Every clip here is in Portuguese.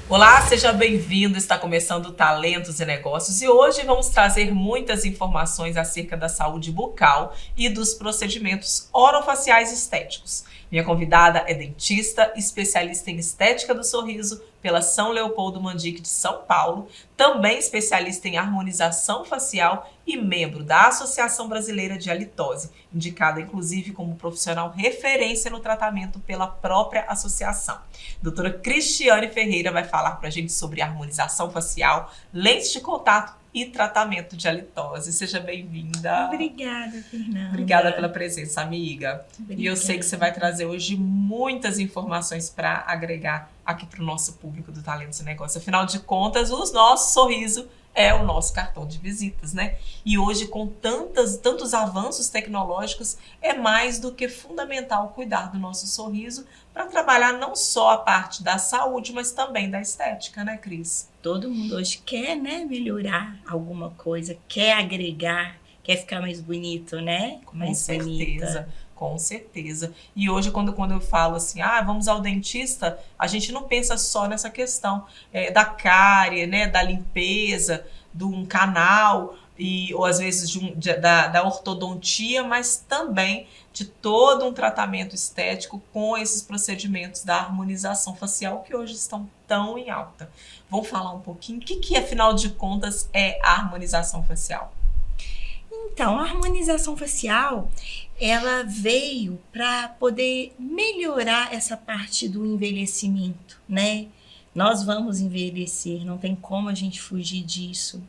Olá, seja bem-vindo. Está começando o Talentos e Negócios e hoje vamos trazer muitas informações acerca da saúde bucal e dos procedimentos orofaciais estéticos. Minha convidada é dentista, especialista em estética do sorriso pela São Leopoldo Mandic de São Paulo, também especialista em harmonização facial e membro da Associação Brasileira de Halitose, indicada inclusive como profissional referência no tratamento pela própria associação. Doutora Cristiane Ferreira vai falar para a gente sobre harmonização facial, lentes de contato e tratamento de halitose. Seja bem-vinda. Obrigada, Fernanda. Obrigada pela presença, amiga. Obrigada. E eu sei que você vai trazer hoje muitas informações para agregar aqui para o nosso público do Talentos e Negócios. Afinal de contas, o nosso sorriso é o nosso cartão de visitas, né? E hoje, com tantos avanços tecnológicos, é mais do que fundamental cuidar do nosso sorriso para trabalhar não só a parte da saúde, mas também da estética, né, Cris? Todo mundo hoje quer, né, melhorar alguma coisa, quer agregar, quer ficar mais bonito, né? Mais bonita. Com certeza. E hoje, quando eu falo assim, vamos ao dentista, a gente não pensa só nessa questão da cárie, né, da limpeza, de um canal, ou às vezes da ortodontia, mas também de todo um tratamento estético com esses procedimentos da harmonização facial que hoje estão tão em alta. Vamos falar um pouquinho, o que afinal de contas é a harmonização facial? Então, a harmonização facial, ela veio para poder melhorar essa parte do envelhecimento, né? Nós vamos envelhecer, não tem como a gente fugir disso.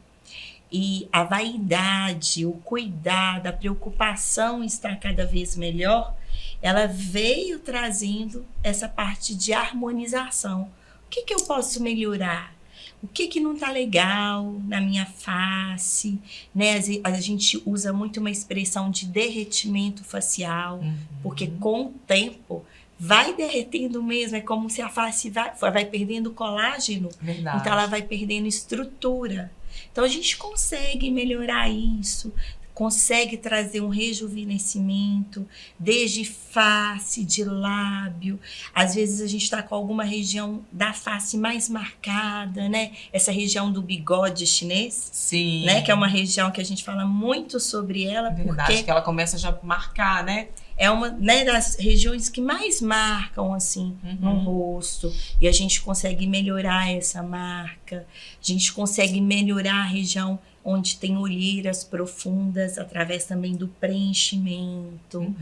E a vaidade, o cuidado, a preocupação em estar cada vez melhor, ela veio trazendo essa parte de harmonização. O que eu posso melhorar? O que não tá legal na minha face, né? A gente usa muito uma expressão de derretimento facial, porque com o tempo vai derretendo mesmo, é como se a face vai perdendo colágeno. Verdade. Então ela vai perdendo estrutura. Então a gente consegue melhorar isso, consegue trazer um rejuvenescimento, desde face, de lábio. Às vezes a gente está com alguma região da face mais marcada, né? Essa região do bigode chinês. Sim. Né? Que é uma região que a gente fala muito sobre ela. Verdade, porque que ela começa já a marcar, né? É uma, né, das regiões que mais marcam, assim, no rosto. E a gente consegue melhorar essa marca. A gente consegue melhorar a região onde tem olheiras profundas, através também do preenchimento.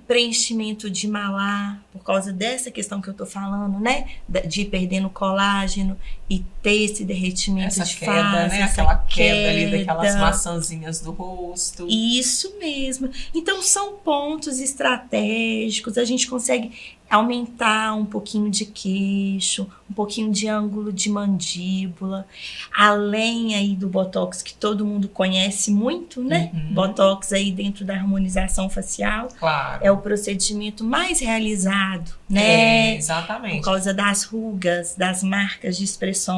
Preenchimento de malar, por causa dessa questão que eu tô falando, né? De ir perdendo colágeno e ter esse derretimento essa de queda, face. né? Aquela queda ali daquelas maçãzinhas do rosto. Isso mesmo. Então, são pontos estratégicos. A gente consegue aumentar um pouquinho de queixo, um pouquinho de ângulo de mandíbula, além aí do Botox, que todo mundo conhece muito, né? Botox aí dentro da harmonização facial. Claro. É o procedimento mais realizado, né? Exatamente. Por causa das rugas, das marcas de expressões.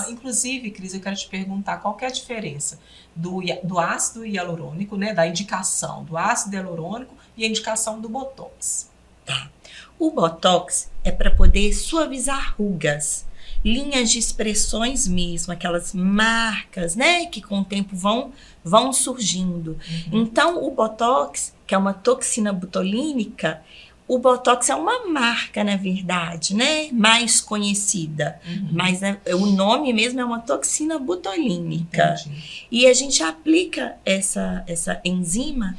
Inclusive, Cris, eu quero te perguntar qual que é a diferença do ácido hialurônico, né? Da indicação do ácido hialurônico e a indicação do Botox. Tá. O Botox é para poder suavizar rugas, linhas de expressões mesmo, aquelas marcas, né, que com o tempo vão surgindo. Então, o Botox, que é uma toxina botulínica, o Botox é uma marca, na verdade, né, mais conhecida, mas o nome mesmo é uma toxina botulínica. Entendi. E a gente aplica essa enzima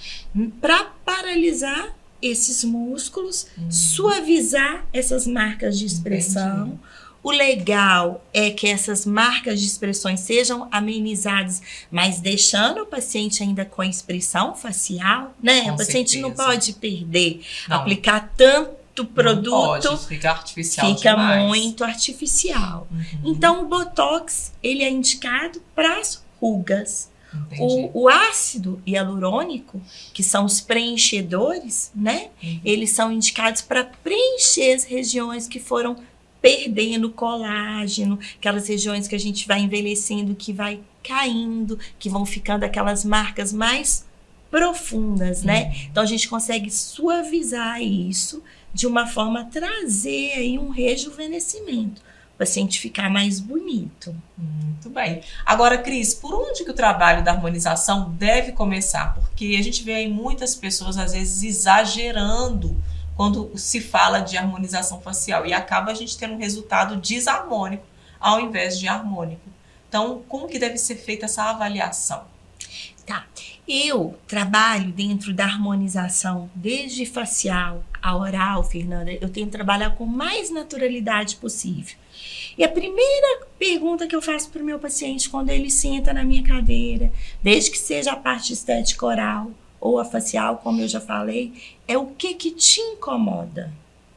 para paralisar esses músculos, suavizar essas marcas de expressão. Entendi. O legal é que essas marcas de expressões sejam amenizadas, mas deixando o paciente ainda com a expressão facial, né? Com o paciente certeza. não pode perder, Não. aplicar tanto produto, Não pode, fica artificial fica demais. muito artificial. Então, o Botox, ele é indicado para as rugas. O ácido hialurônico, que são os preenchedores, né? Eles são indicados para preencher as regiões que foram perdendo colágeno, aquelas regiões que a gente vai envelhecendo, que vai caindo, que vão ficando aquelas marcas mais profundas, né? Então a gente consegue suavizar isso de uma forma a trazer aí um rejuvenescimento. paciente ficar mais bonito. Muito bem. Agora, Cris, por onde que o trabalho da harmonização deve começar? Porque a gente vê aí muitas pessoas, às vezes, exagerando quando se fala de harmonização facial e acaba a gente tendo um resultado desarmônico ao invés de harmônico. Então, como que deve ser feita essa avaliação? Tá. Eu trabalho dentro da harmonização, desde facial a oral, Fernanda. Eu tento trabalhar com mais naturalidade possível. E a primeira pergunta que eu faço para o meu paciente quando ele senta na minha cadeira, desde que seja a parte estética oral ou a facial, como eu já falei, é o que te incomoda.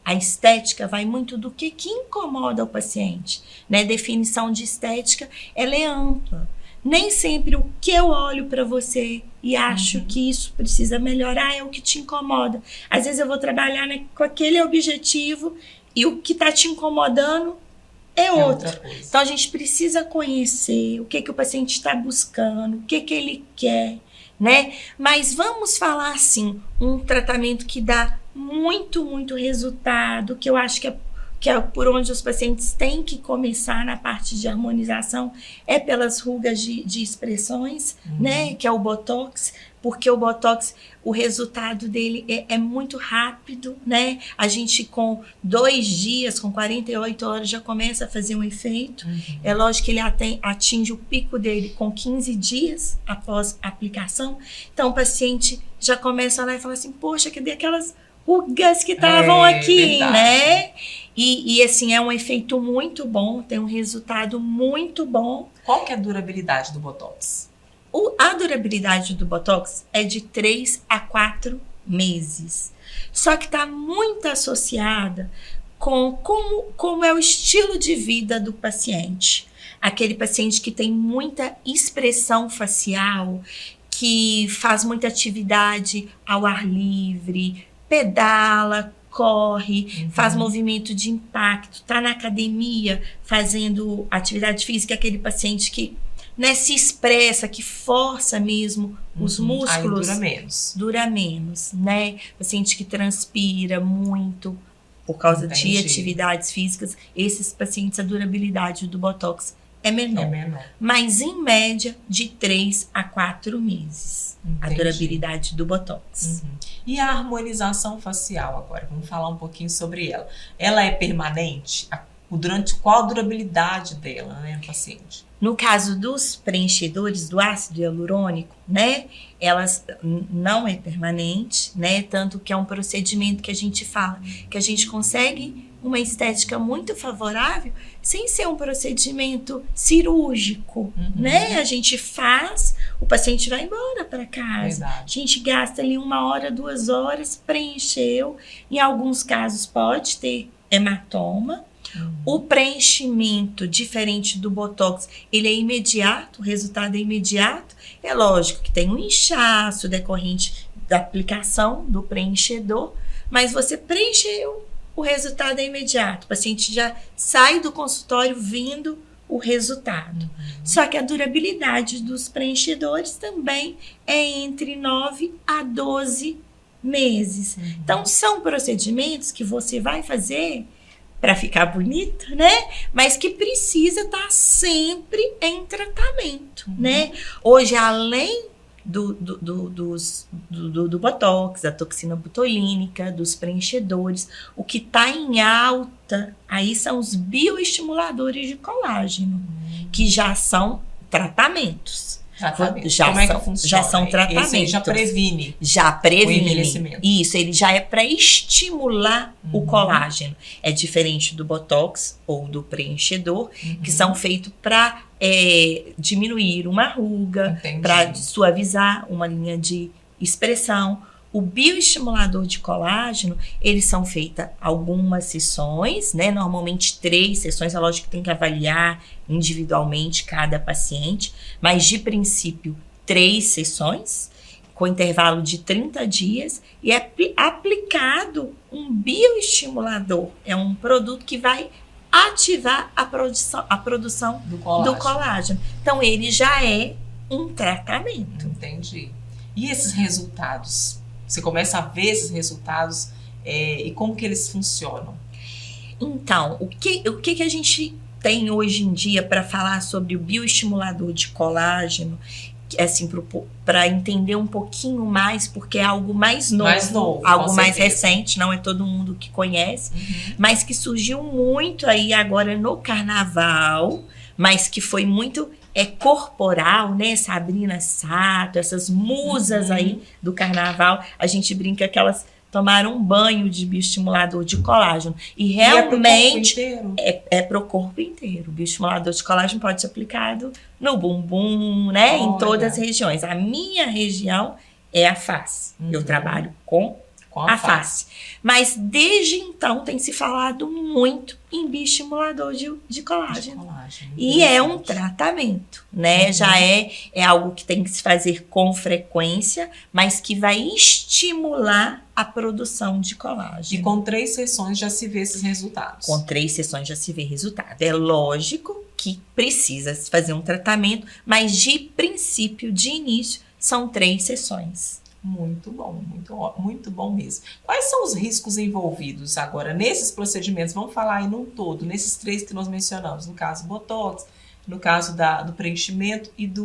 A estética vai muito do que incomoda o paciente, né? Definição de estética, ela é ampla. Nem sempre o que eu olho para você e acho que isso precisa melhorar é o que te incomoda. Às vezes eu vou trabalhar, né, com aquele objetivo e o que está te incomodando é outro. Então a gente precisa conhecer o que o paciente está buscando, o que ele quer, né? Mas vamos falar assim, um tratamento que dá muito resultado, que eu acho que é por onde os pacientes têm que começar na parte de harmonização, é pelas rugas de expressões, né? Que é o Botox, porque o Botox, o resultado dele é muito rápido, né? A gente com 2 dias, com 48 horas, já começa a fazer um efeito. É lógico que ele atinge o pico dele com 15 dias após a aplicação. Então o paciente já começa lá e fala assim, poxa, cadê aquelas rugas que estavam aqui, verdade, né? E assim, é um efeito muito bom, tem um resultado muito bom. Qual que é a durabilidade do Botox? A durabilidade do Botox é de 3 a 4 meses. Só que está muito associada com como é o estilo de vida do paciente. Aquele paciente que tem muita expressão facial, que faz muita atividade ao ar livre, pedala, corre, faz movimento de impacto, tá na academia fazendo atividade física, aquele paciente que, né, se expressa, que força mesmo os músculos. Aí dura menos, né? Paciente que transpira muito por causa de atividades físicas, esses pacientes, a durabilidade do Botox é menor. Mas em média de 3 a 4 meses. A durabilidade do Botox. E a harmonização facial agora? Vamos falar um pouquinho sobre ela. Ela é permanente? Durante qual a durabilidade dela, né, no paciente? No caso dos preenchedores do ácido hialurônico, né, elas não é permanente, né, tanto que é um procedimento que a gente fala, que a gente consegue uma estética muito favorável sem ser um procedimento cirúrgico, né? A gente faz, o paciente vai embora para casa. A gente gasta ali 1 hora, 2 horas, preencheu. Em alguns casos pode ter hematoma. O preenchimento, diferente do Botox, ele é imediato, o resultado é imediato. É lógico que tem um inchaço decorrente da aplicação do preenchedor, mas você preencheu, o resultado é imediato. O paciente já sai do consultório vendo o resultado. Só que a durabilidade dos preenchedores também é entre 9 a 12 meses. Então, são procedimentos que você vai fazer para ficar bonito, né? Mas que precisa estar sempre em tratamento, né? Hoje, além do Botox, da toxina botulínica, dos preenchedores, o que está em alta aí são os bioestimuladores de colágeno, que já são tratamentos. Já são tratamentos. Esse já previne. O envelhecimento. Isso, ele já é para estimular o colágeno. É diferente do Botox ou do preenchedor, que são feitos para diminuir uma ruga, para suavizar uma linha de expressão. O bioestimulador de colágeno, eles são feitas algumas sessões, né? Normalmente 3 sessões, é lógico que tem que avaliar individualmente cada paciente, mas de princípio 3 sessões, com intervalo de 30 dias, e é aplicado um bioestimulador. É um produto que vai ativar a produção do colágeno. Então, ele já é um tratamento. Entendi. E esses resultados? Você começa a ver esses resultados e como que eles funcionam? Então, o que a gente tem hoje em dia para falar sobre o bioestimulador de colágeno, assim, para entender um pouquinho mais, porque é algo mais novo, algo mais recente, não é todo mundo que conhece, mas que surgiu muito aí agora no carnaval, mas que foi muito corporal, né? Sabrina Sato, essas musas aí do carnaval, a gente brinca que elas tomaram um banho de bioestimulador de colágeno. E realmente é pro corpo inteiro. O bioestimulador de colágeno pode ser aplicado no bumbum, né? Em todas as regiões. A minha região é a face. Eu trabalho com a face. Mas desde então tem se falado muito em bioestimulador de colágeno. E é um tratamento, né? Já é algo que tem que se fazer com frequência, mas que vai estimular a produção de colágeno. E com 3 sessões já se vê esses resultados. Com 3 sessões já se vê resultado. É lógico que precisa se fazer um tratamento, mas de princípio, de início, são 3 sessões. Muito bom, muito bom mesmo. Quais são os riscos envolvidos agora nesses procedimentos? Vamos falar aí num todo, nesses 3 que nós mencionamos, no caso Botox, no caso do preenchimento e do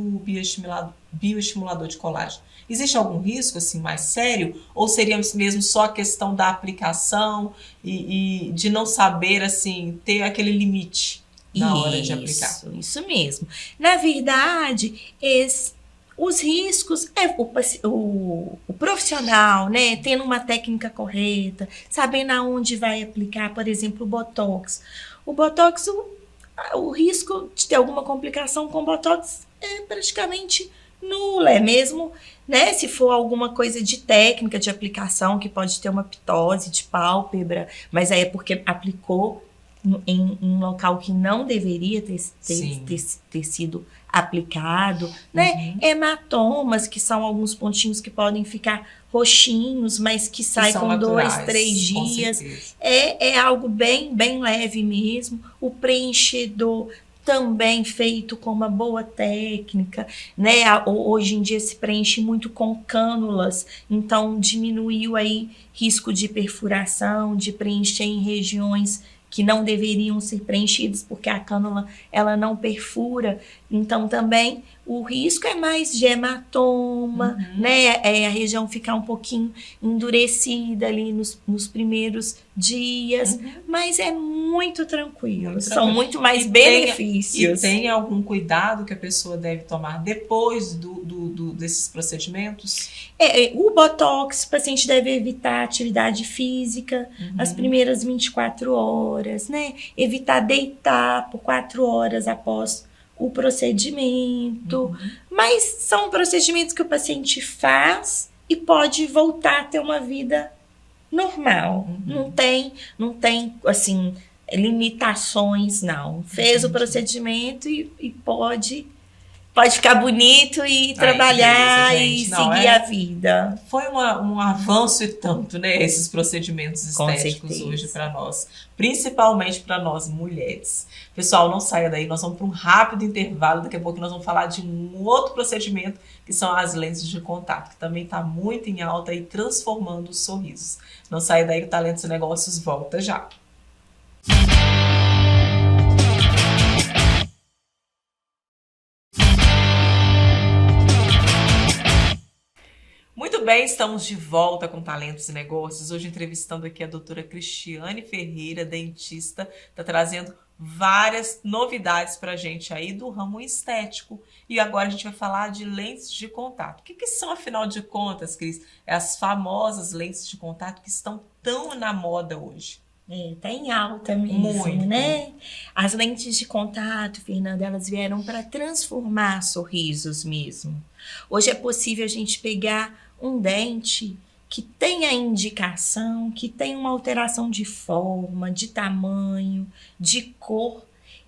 bioestimulador de colágeno. Existe algum risco assim mais sério? Ou seria mesmo só a questão da aplicação e de não saber assim ter aquele limite na hora de aplicar? Isso mesmo. Na verdade, os riscos o profissional, né, tendo uma técnica correta, sabendo aonde vai aplicar, por exemplo, o Botox. O Botox, o risco de ter alguma complicação com o Botox é praticamente nulo, é mesmo, né, se for alguma coisa de técnica de aplicação, que pode ter uma ptose de pálpebra, mas aí é porque aplicou em um local que não deveria ter sido aplicado, né? Hematomas, que são alguns pontinhos que podem ficar roxinhos, mas que saem com naturais, 2, 3 dias. É algo bem leve mesmo. O preenchedor também feito com uma boa técnica, né? Hoje em dia se preenche muito com cânulas, então diminuiu aí risco de perfuração, de preencher em regiões que não deveriam ser preenchidos, porque a cânula ela não perfura. Então, também o risco é mais de hematoma, né? A região ficar um pouquinho endurecida ali nos primeiros dias, mas é muito tranquilo. São muito mais benefícios. E tem algum cuidado que a pessoa deve tomar depois desses procedimentos? O Botox, o paciente deve evitar atividade física as primeiras 24 horas, né? Evitar deitar por 4 horas após o procedimento. Mas são procedimentos que o paciente faz e pode voltar a ter uma vida normal. Não tem assim, limitações, não. Fez o procedimento e pode ficar bonito e trabalhar, beleza, e seguir a vida. Foi um avanço e tanto, né? Esses procedimentos estéticos hoje para nós. Principalmente para nós mulheres. Pessoal, não saia daí. Nós vamos para um rápido intervalo. Daqui a pouco nós vamos falar de um outro procedimento, que são as lentes de contato, que também está muito em alta e transformando os sorrisos. Não saia daí, que o Talentos e Negócios volta já. Muito bem, estamos de volta com Talentos e Negócios. Hoje entrevistando aqui a doutora Cristiane Ferreira, dentista, está trazendo várias novidades para a gente aí do ramo estético. E agora a gente vai falar de lentes de contato. O que são, afinal de contas, Cris? É as famosas lentes de contato que estão tão na moda hoje. Tá em alta mesmo, né? As lentes de contato, Fernanda, elas vieram para transformar sorrisos mesmo. Hoje é possível a gente pegar um dente que tem a indicação, que tem uma alteração de forma, de tamanho, de cor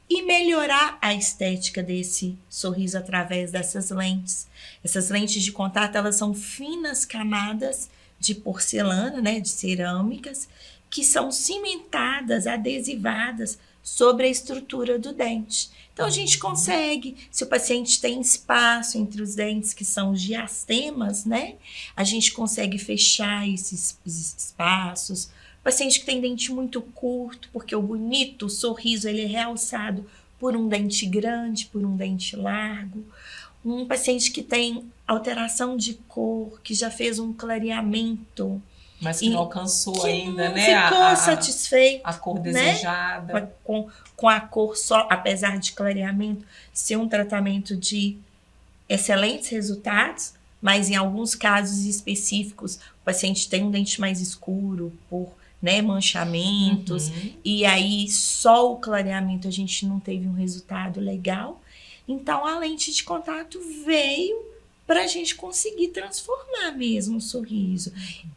e melhorar a estética desse sorriso através dessas lentes. Essas lentes de contato, elas são finas camadas de porcelana, né, de cerâmicas, que são cimentadas, adesivadas sobre a estrutura do dente. Então, a gente consegue, se o paciente tem espaço entre os dentes, que são os diastemas, né? A gente consegue fechar esses espaços. O paciente que tem dente muito curto, porque o bonito, o sorriso, ele é realçado por um dente grande, por um dente largo. Um paciente que tem alteração de cor, que já fez um clareamento, mas que não alcançou ainda, né? Ficou satisfeito. A cor né? desejada. Com a cor só, apesar de clareamento ser um tratamento de excelentes resultados, mas em alguns casos específicos, o paciente tem um dente mais escuro por, né, manchamentos, e aí só o clareamento a gente não teve um resultado legal. Então, a lente de contato veio para a gente conseguir transformar mesmo o sorriso.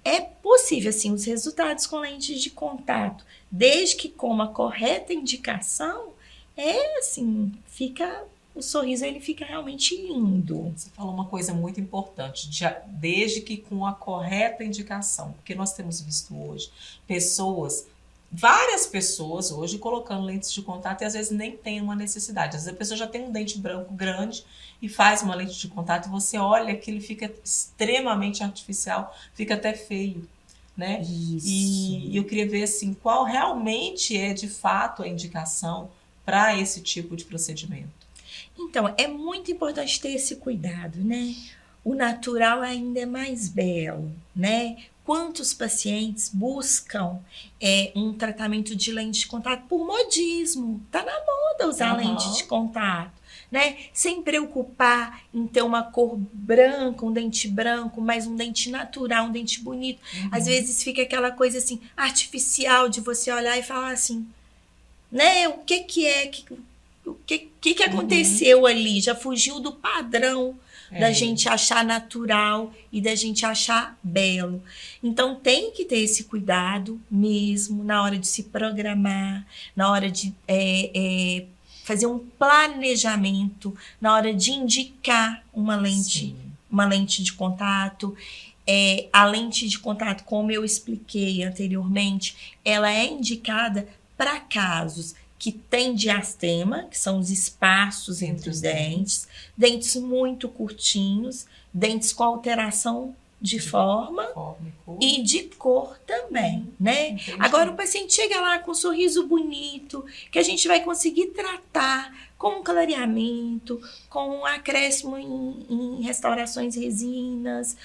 É possível, assim, os resultados com lente de contato, desde que com uma correta indicação, assim, o sorriso ele fica realmente lindo. Você falou uma coisa muito importante, desde que com a correta indicação, porque nós temos visto hoje várias pessoas hoje colocando lentes de contato e às vezes nem tem uma necessidade. Às vezes a pessoa já tem um dente branco grande e faz uma lente de contato e você olha que ele fica extremamente artificial, fica até feio, né? Isso. E eu queria ver assim, qual realmente é de fato a indicação para esse tipo de procedimento. Então, é muito importante ter esse cuidado, né? O natural ainda é mais belo, né? Quantos pacientes buscam um tratamento de lente de contato por modismo? Tá na moda usar lente de contato, né? Sem preocupar em ter uma cor branca, um dente branco, mas um dente natural, um dente bonito. Às vezes fica aquela coisa assim, artificial, de você olhar e falar assim, né? O que aconteceu ali? Já fugiu do padrão da gente achar natural e da gente achar belo. Então, tem que ter esse cuidado mesmo na hora de se programar, na hora de fazer um planejamento, na hora de indicar uma lente de contato. A lente de contato, como eu expliquei anteriormente, ela é indicada para casos que tem diastema, que são os espaços entre os dentes muito curtinhos, dentes com alteração de forma e de cor também, né? Entendi. Agora o paciente chega lá com um sorriso bonito, que a gente vai conseguir tratar com clareamento, com acréscimo em restaurações resinas,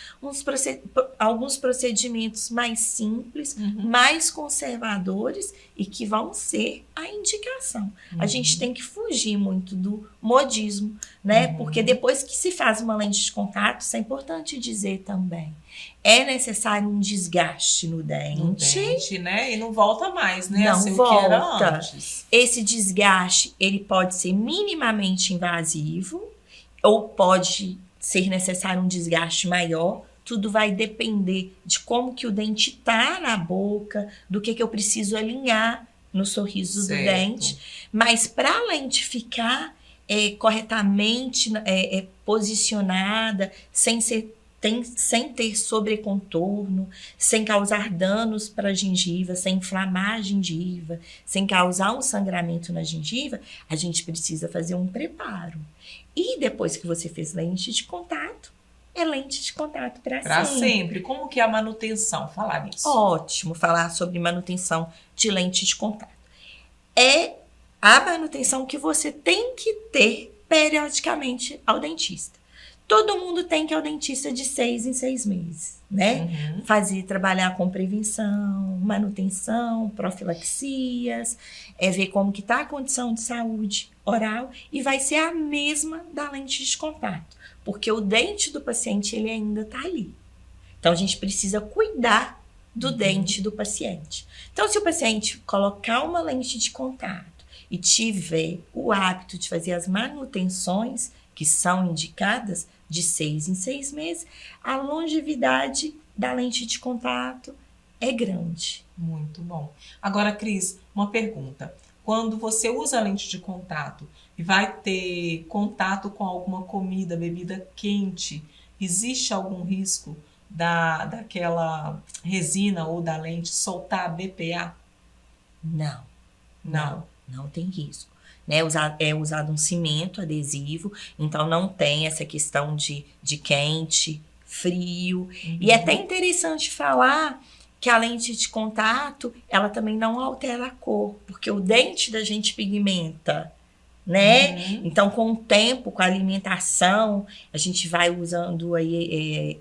alguns procedimentos mais simples, mais conservadores e que vão ser a indicação. A gente tem que fugir muito do modismo, né? Porque depois que se faz uma lente de contato, isso é importante dizer também, é necessário um desgaste no dente, né? E não volta mais, né? Não volta. Que era antes. Esse desgaste, ele pode ser minimamente invasivo ou pode ser necessário um desgaste maior. Tudo vai depender de como que o dente tá na boca, do que eu preciso alinhar no sorriso do dente. Mas para a lente ficar corretamente posicionada, sem ter sobrecontorno, sem causar danos para a gengiva, sem inflamar a gengiva, sem causar um sangramento na gengiva, a gente precisa fazer um preparo. E depois que você fez lente de contato, é lente de contato para sempre. Como que é a manutenção? Falar nisso. Ótimo falar sobre manutenção de lente de contato. É a manutenção que você tem que ter periodicamente ao dentista. Todo mundo tem que ir ao dentista de 6 em 6 meses, né? Trabalhar com prevenção, manutenção, profilaxias, ver como que está a condição de saúde oral e vai ser a mesma da lente de contato, porque o dente do paciente ele ainda está ali. Então, a gente precisa cuidar do dente do paciente. Então, se o paciente colocar uma lente de contato e tiver o hábito de fazer as manutenções que são indicadas de 6 em 6 meses, a longevidade da lente de contato é grande. Muito bom. Agora, Cris, uma pergunta. Quando você usa a lente de contato e vai ter contato com alguma comida, bebida quente, existe algum risco daquela resina ou da lente soltar BPA? Não. Não tem risco. Né? É usado um cimento adesivo, então não tem essa questão de quente, frio. E é até interessante falar que a lente de contato, ela também não altera a cor, porque o dente da gente pigmenta, né? Então, com o tempo, com a alimentação, a gente vai usando aí,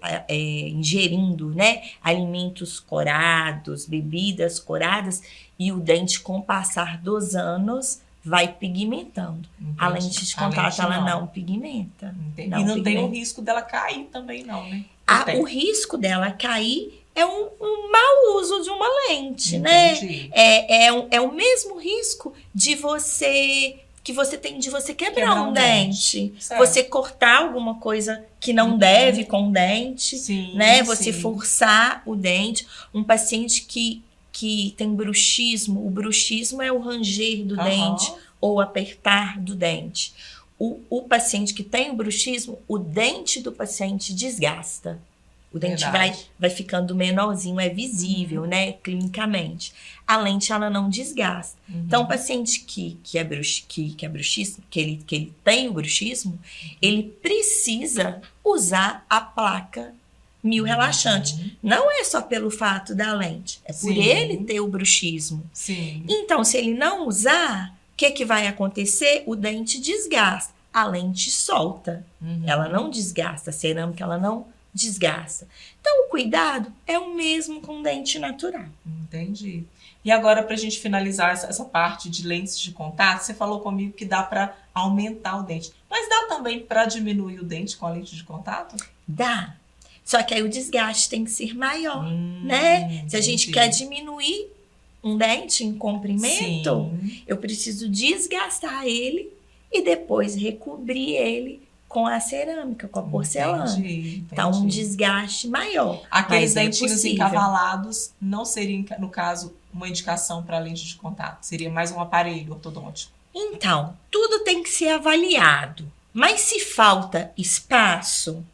ingerindo, né? Alimentos corados, bebidas coradas, e o dente, com o passar dos anos, vai pigmentando. Entendi. A lente de contato, ela não pigmenta. Não e não tem o risco dela cair também, não, né? O risco dela cair é um mau uso de uma lente, Entendi. né? É o mesmo risco de que você tem de você quebrar um dente. Você cortar alguma coisa que não deve com o dente, sim, né? Você forçar o dente. Um paciente que tem bruxismo, o bruxismo é o ranger do dente ou apertar do dente. O paciente que tem o bruxismo, o dente do paciente desgasta. O dente vai ficando menorzinho, é visível, né, clinicamente. A lente, ela não desgasta. Então, o paciente que é bruxismo, que ele tem o bruxismo, ele precisa usar a placa mil relaxante. Não é só pelo fato da lente, é por ele ter o bruxismo. Sim. Então, se ele não usar, o que vai acontecer? O dente desgasta, a lente solta. Ela não desgasta, a cerâmica ela não desgasta. Então, o cuidado é o mesmo com dente natural. Entendi. E agora, para a gente finalizar essa parte de lentes de contato, você falou comigo que dá para aumentar o dente. Mas dá também para diminuir o dente com a lente de contato? Dá. Só que aí o desgaste tem que ser maior, né? Se a gente quer diminuir um dente em comprimento, eu preciso desgastar ele e depois recobrir ele com a cerâmica, com a porcelana. Entendi. Então, um desgaste maior. Aqueles dentinhos encavalados não seria, no caso, uma indicação para lente de contato? Seria mais um aparelho ortodôntico? Então, tudo tem que ser avaliado. Mas se falta espaço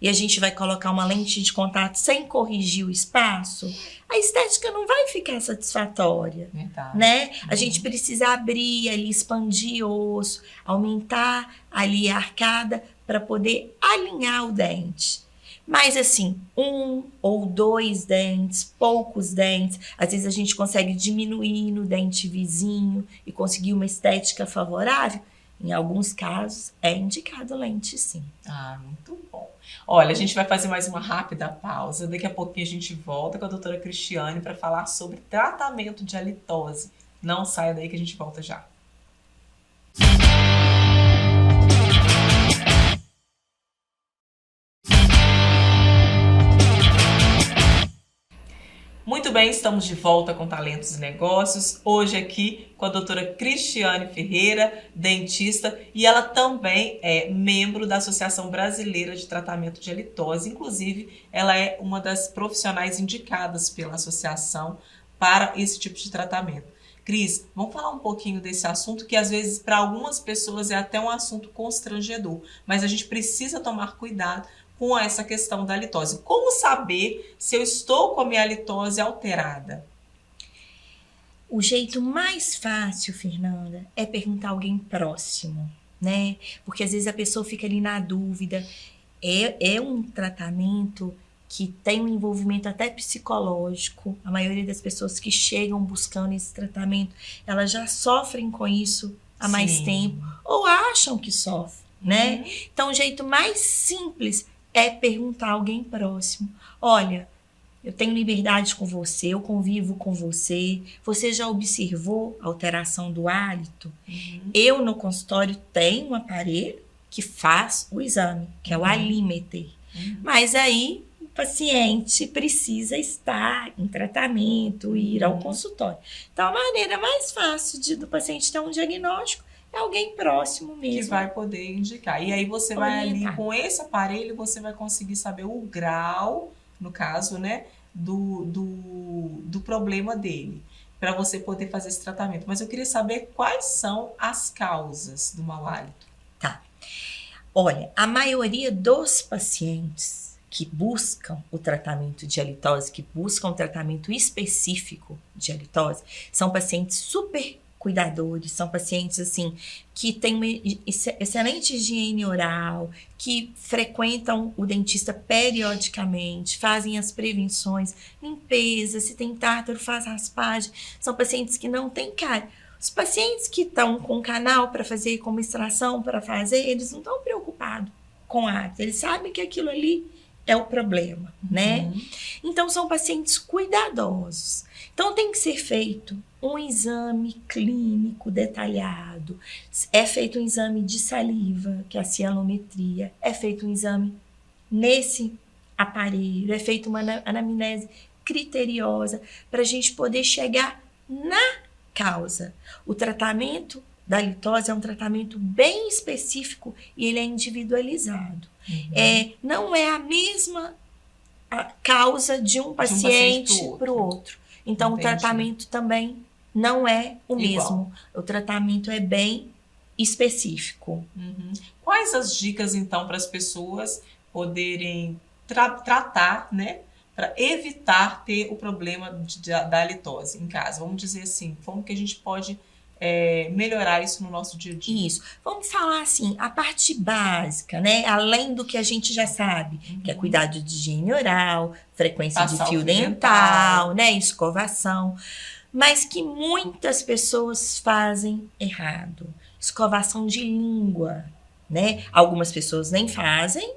e a gente vai colocar uma lente de contato sem corrigir o espaço, a estética não vai ficar satisfatória. Verdade. Né? A gente precisa abrir ali, expandir o osso, aumentar ali a arcada para poder alinhar o dente. Mas assim, 1 ou 2 dentes, poucos dentes, às vezes a gente consegue diminuir no dente vizinho e conseguir uma estética favorável. Em alguns casos, é indicado lente, sim. Ah, muito bom. Olha, a gente vai fazer mais uma rápida pausa. Daqui a pouquinho a gente volta com a doutora Cristiane para falar sobre tratamento de halitose. Não saia daí que a gente volta já. Muito bem, estamos de volta com Talentos e Negócios, hoje aqui com a doutora Cristiane Ferreira, dentista, e ela também é membro da Associação Brasileira de Tratamento de Halitose, inclusive ela é uma das profissionais indicadas pela associação para esse tipo de tratamento. Cris, vamos falar um pouquinho desse assunto que às vezes para algumas pessoas é até um assunto constrangedor, mas a gente precisa tomar cuidado com essa questão da halitose. Como saber se eu estou com a minha halitose alterada? O jeito mais fácil, Fernanda, é perguntar a alguém próximo, né? Porque às vezes a pessoa fica ali na dúvida. É um tratamento que tem um envolvimento até psicológico. A maioria das pessoas que chegam buscando esse tratamento, elas já sofrem com isso há mais tempo ou acham que sofrem, né? Então, o jeito mais simples é perguntar a alguém próximo. Olha, eu tenho liberdade com você, eu convivo com você. Você já observou a alteração do hálito? Eu, no consultório, tenho um aparelho que faz o exame, que é o alímeter. Mas aí, o paciente precisa estar em tratamento, ir ao consultório. Então, a maneira mais fácil do paciente ter um diagnóstico é alguém próximo mesmo. Que vai poder indicar. E aí você vai ali, com esse aparelho, você vai conseguir saber o grau, no caso, né, do problema dele, para você poder fazer esse tratamento. Mas eu queria saber quais são as causas do mau hálito. Tá. Olha, a maioria dos pacientes que buscam o tratamento de halitose, que buscam um tratamento específico de halitose, são pacientes super cuidadores, são pacientes assim que têm uma excelente higiene oral, que frequentam o dentista periodicamente, fazem as prevenções, limpeza, se tem tártaro, faz raspagem. São pacientes que não têm cárie. Os pacientes que estão com canal para fazer, com uma extração para fazer, eles não estão preocupados com a arte. Eles sabem que aquilo ali é o problema, né? Então, são pacientes cuidadosos. Então, tem que ser feito um exame clínico detalhado. É feito um exame de saliva, que é a cianometria. É feito um exame nesse aparelho. É feita uma anamnese criteriosa para a gente poder chegar na causa. O tratamento da litose é um tratamento bem específico e ele é individualizado. Não é a mesma causa de um paciente para o outro. Então, entendi. O tratamento também não é o mesmo. O tratamento é bem específico. Quais as dicas, então, para as pessoas poderem tratar, né? Para evitar ter o problema da litose em casa? Vamos dizer assim, como que a gente pode melhorar isso no nosso dia a dia? Isso. Vamos falar assim, a parte básica, né? Além do que a gente já sabe, que é cuidado de higiene oral, frequência passar de fio dental, né? Escovação. Mas que muitas pessoas fazem errado. Escovação de língua, né? Algumas pessoas nem fazem,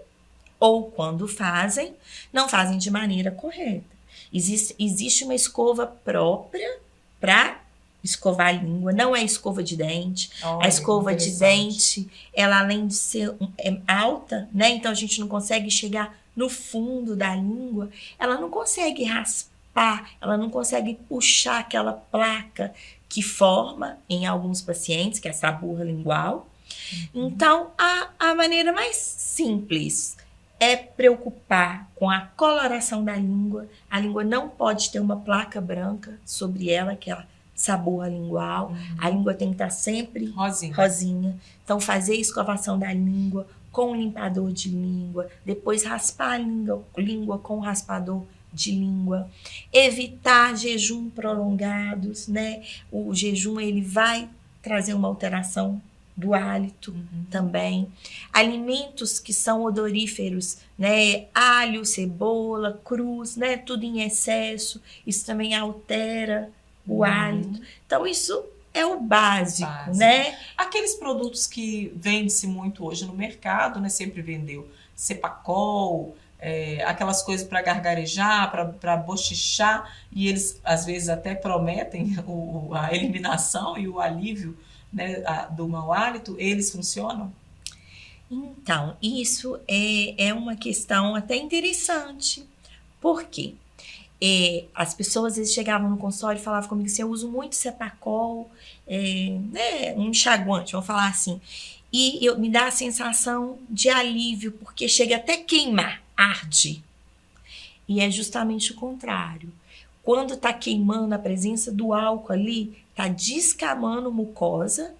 ou quando fazem, não fazem de maneira correta. Existe uma escova própria para escovar a língua, não é escova de dente. A escova de dente, ela além de ser alta, né? Então a gente não consegue chegar no fundo da língua, ela não consegue raspar, ela não consegue puxar aquela placa que forma em alguns pacientes, que é essa burra lingual. Então, a maneira mais simples é preocupar com a coloração da língua. A língua não pode ter uma placa branca sobre ela, que é essa burra lingual. A língua tem que estar sempre rosinha. Então, fazer a escovação da língua com um limpador de língua, depois raspar a língua com raspador de língua, evitar jejum prolongados, né? O jejum, ele vai trazer uma alteração do hálito também. Alimentos que são odoríferos, né? Alho, cebola, cruz, né? Tudo em excesso, isso também altera o hálito. Então, isso é o básico, né? Aqueles produtos que vende-se muito hoje no mercado, né? Sempre vendeu Cepacol, aquelas coisas para gargarejar, para bochichar, e eles às vezes até prometem a eliminação e o alívio, né, do mau hálito. Eles funcionam? Então, isso é uma questão até interessante. Por quê? As pessoas às vezes chegavam no consultório e falavam comigo assim: eu uso muito Cepacol, um enxaguante, vamos falar assim, e me dá a sensação de alívio, porque chega até queimar, arde. E é justamente o contrário. Quando está queimando, a presença do álcool ali está descamando mucosa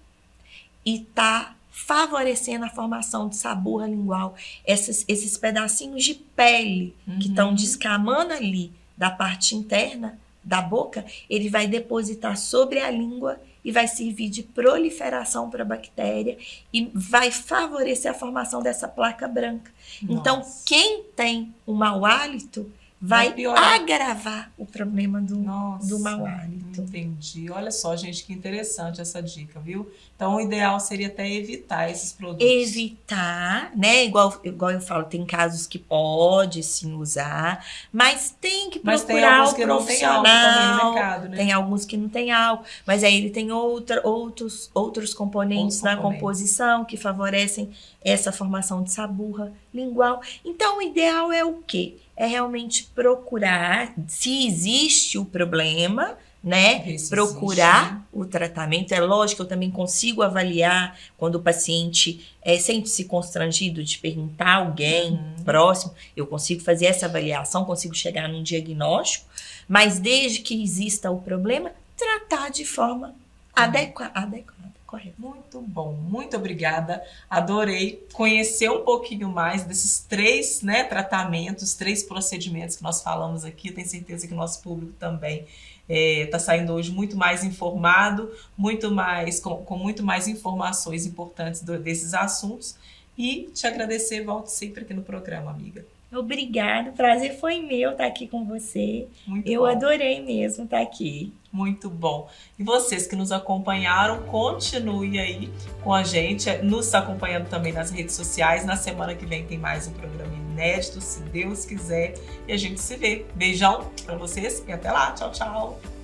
e está favorecendo a formação de saburra lingual. Esses pedacinhos de pele que estão descamando ali da parte interna da boca, ele vai depositar sobre a língua e vai servir de proliferação para a bactéria e vai favorecer a formação dessa placa branca. Nossa. Então, quem tem o mau hálito vai agravar o problema do mau hálito. Entendi. Olha só, gente, que interessante essa dica, viu? Então, o ideal seria até evitar esses produtos. Evitar, né? Igual eu falo, tem casos que pode sim usar, mas tem que procurar o profissional. Tem alguns que não tem álcool também no mercado, né? Tem alguns que não tem álcool, mas aí ele tem outros componentes na composição que favorecem essa formação de saburra lingual. Então, o ideal é o quê? É realmente procurar, se existe o problema, né? Procurar o tratamento. É lógico que eu também consigo avaliar quando o paciente sente-se constrangido de perguntar a alguém próximo. Eu consigo fazer essa avaliação, consigo chegar num diagnóstico, mas desde que exista o problema, tratar de forma adequada. Correto. Muito bom, muito obrigada. Adorei conhecer um pouquinho mais desses 3, né, tratamentos, 3 procedimentos que nós falamos aqui. Tenho certeza que o nosso público também está saindo hoje muito mais informado, muito mais com muito mais informações importantes desses assuntos. E te agradecer, volto sempre aqui no programa, amiga. Obrigada, o prazer foi meu estar aqui com você. Muito Eu bom. adorei mesmo estar aqui. Muito bom. E vocês que nos acompanharam, continue aí com a gente, nos acompanhando também nas redes sociais. Na semana que vem tem mais um programa inédito, se Deus quiser. E a gente se vê. Beijão para vocês e até lá. Tchau, tchau.